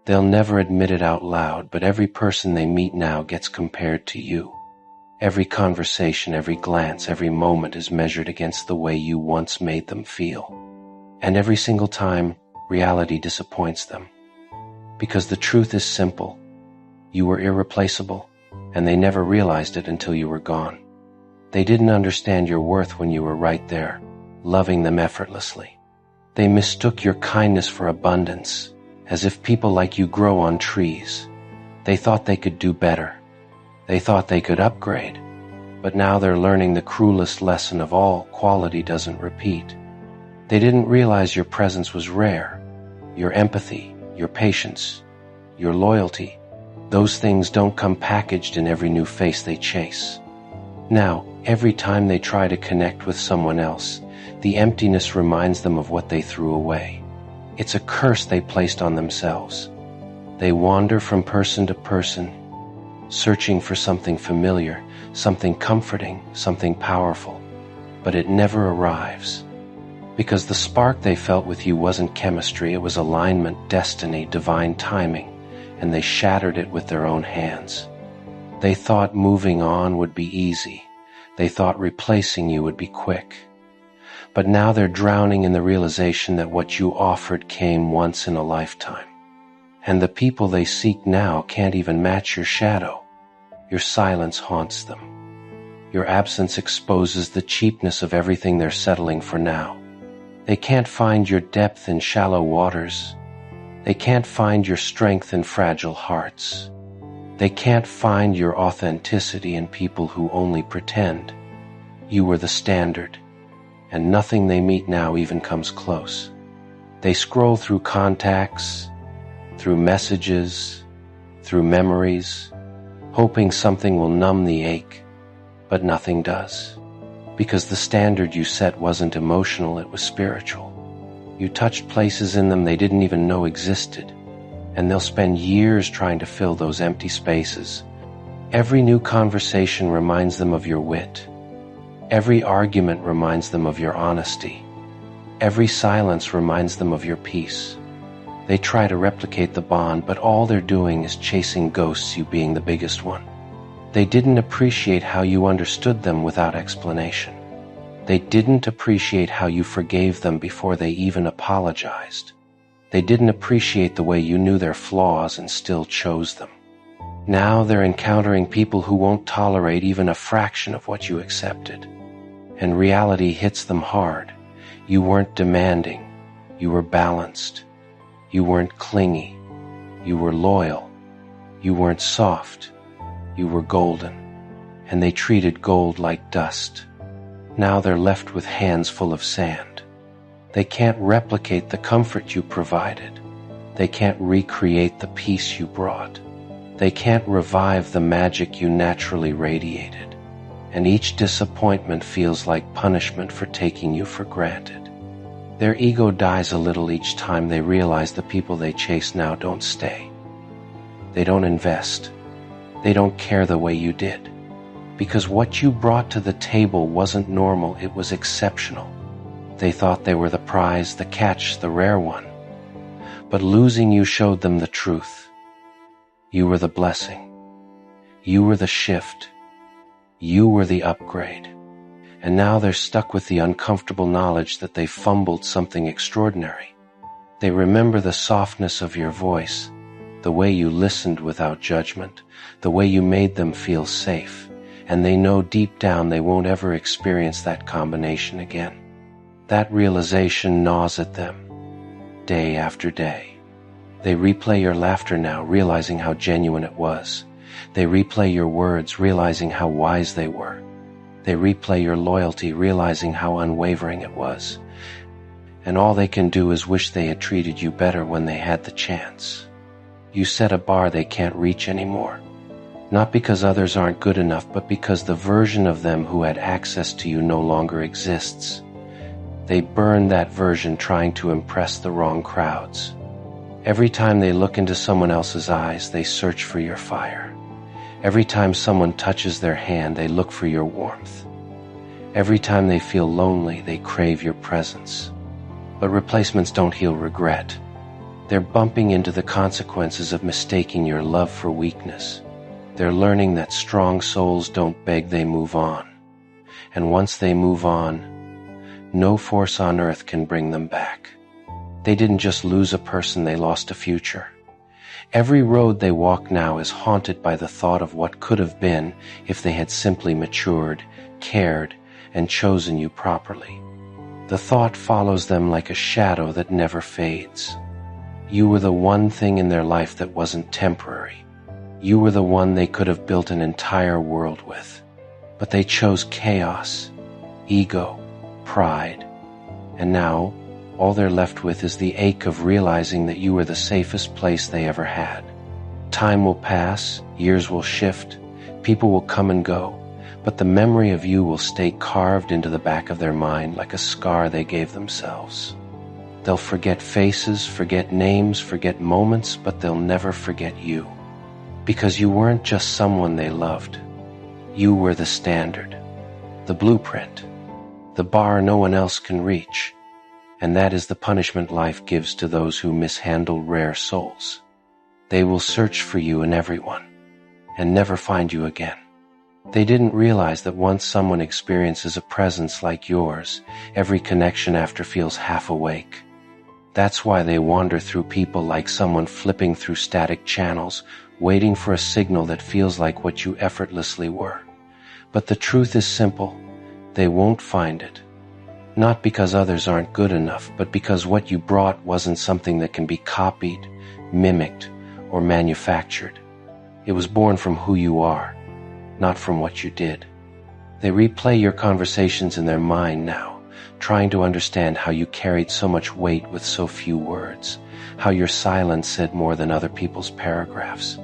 They'll never admit it out loud, but every person they meet now gets compared to you. Every conversation, every glance, every moment is measured against the way you once made them feel. And every single time, reality disappoints them. Because the truth is simple. You were irreplaceable, and they never realized it until you were gone. They didn't understand your worth when you were right there, loving them effortlessly. They mistook your kindness for abundance, as if people like you grow on trees. They thought they could do better. They thought they could upgrade. But now they're learning the cruelest lesson of all: quality doesn't repeat. They didn't realize your presence was rare. Your empathy, your patience, your loyalty, those things don't come packaged in every new face they chase. Now, every time they try to connect with someone else, the emptiness reminds them of what they threw away. It's a curse they placed on themselves. They wander from person to person, searching for something familiar, something comforting, something powerful, but it never arrives. Because the spark they felt with you wasn't chemistry, it was alignment, destiny, divine timing, and they shattered it with their own hands. They thought moving on would be easy. They thought replacing you would be quick. But now they're drowning in the realization that what you offered came once in a lifetime. And the people they seek now can't even match your shadow. Your silence haunts them. Your absence exposes the cheapness of everything they're settling for now. They can't find your depth in shallow waters. They can't find your strength in fragile hearts. They can't find your authenticity in people who only pretend. You were the standard, and nothing they meet now even comes close. They scroll through contacts, through messages, through memories, hoping something will numb the ache, but nothing does. Because the standard you set wasn't emotional, it was spiritual. You touched places in them they didn't even know existed, and they'll spend years trying to fill those empty spaces. Every new conversation reminds them of your wit. Every argument reminds them of your honesty. Every silence reminds them of your peace. They try to replicate the bond, but all they're doing is chasing ghosts, you being the biggest one. They didn't appreciate how you understood them without explanation. They didn't appreciate how you forgave them before they even apologized. They didn't appreciate the way you knew their flaws and still chose them. Now they're encountering people who won't tolerate even a fraction of what you accepted. And reality hits them hard. You weren't demanding. You were balanced. You weren't clingy. You were loyal. You weren't soft. You were golden. And they treated gold like dust. Now they're left with hands full of sand. They can't replicate the comfort you provided. They can't recreate the peace you brought. They can't revive the magic you naturally radiated. And each disappointment feels like punishment for taking you for granted. Their ego dies a little each time they realize the people they chase now don't stay. They don't invest. They don't care the way you did. Because what you brought to the table wasn't normal, it was exceptional. They thought they were the prize, the catch, the rare one. But losing you showed them the truth. You were the blessing. You were the shift. You were the upgrade. And now they're stuck with the uncomfortable knowledge that they fumbled something extraordinary. They remember the softness of your voice, the way you listened without judgment, the way you made them feel safe, and they know deep down they won't ever experience that combination again. That realization gnaws at them, day after day. They replay your laughter now, realizing how genuine it was. They replay your words, realizing how wise they were. They replay your loyalty, realizing how unwavering it was. And all they can do is wish they had treated you better when they had the chance. You set a bar they can't reach anymore. Not because others aren't good enough, but because the version of them who had access to you no longer exists. They burn that version trying to impress the wrong crowds. Every time they look into someone else's eyes, they search for your fire. Every time someone touches their hand, they look for your warmth. Every time they feel lonely, they crave your presence. But replacements don't heal regret. They're bumping into the consequences of mistaking your love for weakness. They're learning that strong souls don't beg, they move on. And once they move on, no force on earth can bring them back. They didn't just lose a person, they lost a future. Every road they walk now is haunted by the thought of what could have been if they had simply matured, cared, and chosen you properly. The thought follows them like a shadow that never fades. You were the one thing in their life that wasn't temporary. You were the one they could have built an entire world with. But they chose chaos, ego, pride, and now all they're left with is the ache of realizing that you were the safest place they ever had. Time will pass, years will shift, people will come and go, but the memory of you will stay carved into the back of their mind like a scar they gave themselves. They'll forget faces, forget names, forget moments, but they'll never forget you. Because you weren't just someone they loved. You were the standard, the blueprint, the bar no one else can reach. And that is the punishment life gives to those who mishandle rare souls. They will search for you in everyone, and never find you again. They didn't realize that once someone experiences a presence like yours, every connection after feels half awake. That's why they wander through people like someone flipping through static channels, waiting for a signal that feels like what you effortlessly were. But the truth is simple, they won't find it. Not because others aren't good enough, but because what you brought wasn't something that can be copied, mimicked, or manufactured. It was born from who you are, not from what you did. They replay your conversations in their mind now, trying to understand how you carried so much weight with so few words, how your silence said more than other people's paragraphs,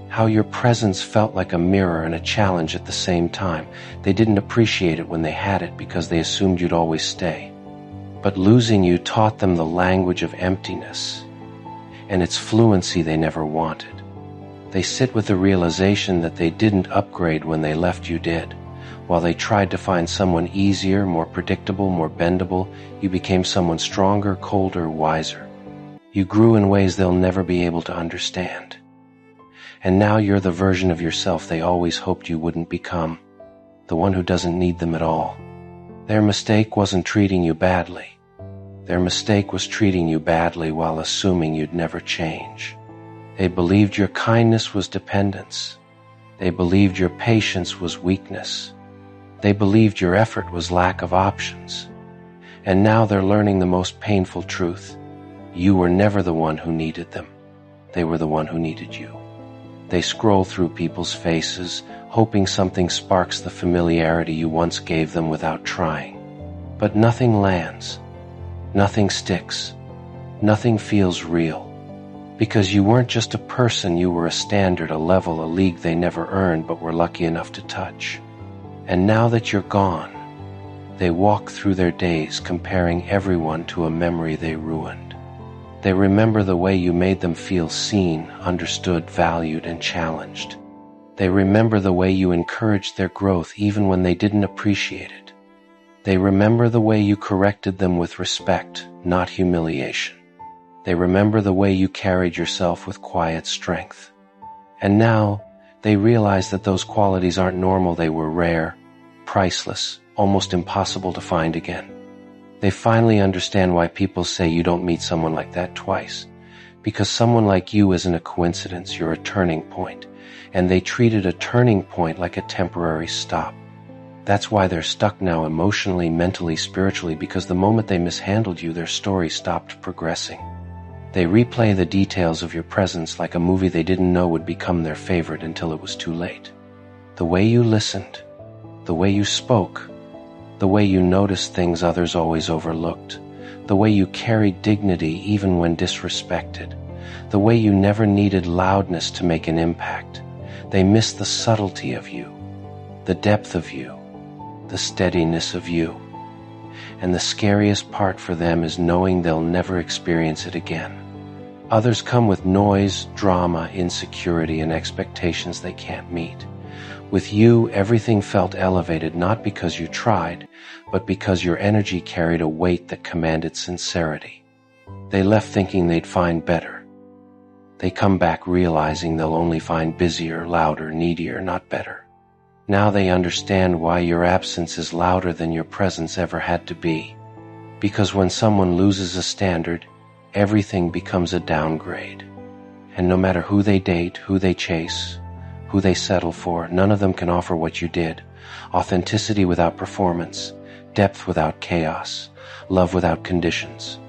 how your presence felt like a mirror and a challenge at the same time. They didn't appreciate it when they had it because they assumed you'd always stay. But losing you taught them the language of emptiness, and its fluency they never wanted. They sit with the realization that they didn't upgrade when they left, you did. While they tried to find someone easier, more predictable, more bendable, you became someone stronger, colder, wiser. You grew in ways they'll never be able to understand. And now you're the version of yourself they always hoped you wouldn't become, the one who doesn't need them at all. Their mistake wasn't treating you badly. Their mistake was treating you badly while assuming you'd never change. They believed your kindness was dependence. They believed your patience was weakness. They believed your effort was lack of options. And now they're learning the most painful truth. You were never the one who needed them. They were the one who needed you. They scroll through people's faces, hoping something sparks the familiarity you once gave them without trying. But nothing lands. Nothing sticks. Nothing feels real. Because you weren't just a person, you were a standard, a level, a league they never earned but were lucky enough to touch. And now that you're gone, they walk through their days comparing everyone to a memory they ruined. They remember the way you made them feel seen, understood, valued, and challenged. They remember the way you encouraged their growth even when they didn't appreciate it. They remember the way you corrected them with respect, not humiliation. They remember the way you carried yourself with quiet strength. And now, they realize that those qualities aren't normal, they were rare, priceless, almost impossible to find again. They finally understand why people say you don't meet someone like that twice. Because someone like you isn't a coincidence, you're a turning point. And they treated a turning point like a temporary stop. That's why they're stuck now emotionally, mentally, spiritually, because the moment they mishandled you, their story stopped progressing. They replay the details of your presence like a movie they didn't know would become their favorite until it was too late. The way you listened, the way you spoke, the way you noticed things others always overlooked, the way you carried dignity even when disrespected, the way you never needed loudness to make an impact. They miss the subtlety of you, the depth of you, the steadiness of you. And the scariest part for them is knowing they'll never experience it again. Others come with noise, drama, insecurity, and expectations they can't meet. With you, everything felt elevated not because you tried, but because your energy carried a weight that commanded sincerity. They left thinking they'd find better. They come back realizing they'll only find busier, louder, needier, not better. Now they understand why your absence is louder than your presence ever had to be. Because when someone loses a standard, everything becomes a downgrade. And no matter who they date, who they chase, who they settle for, none of them can offer what you did. Authenticity without performance, depth without chaos, love without conditions.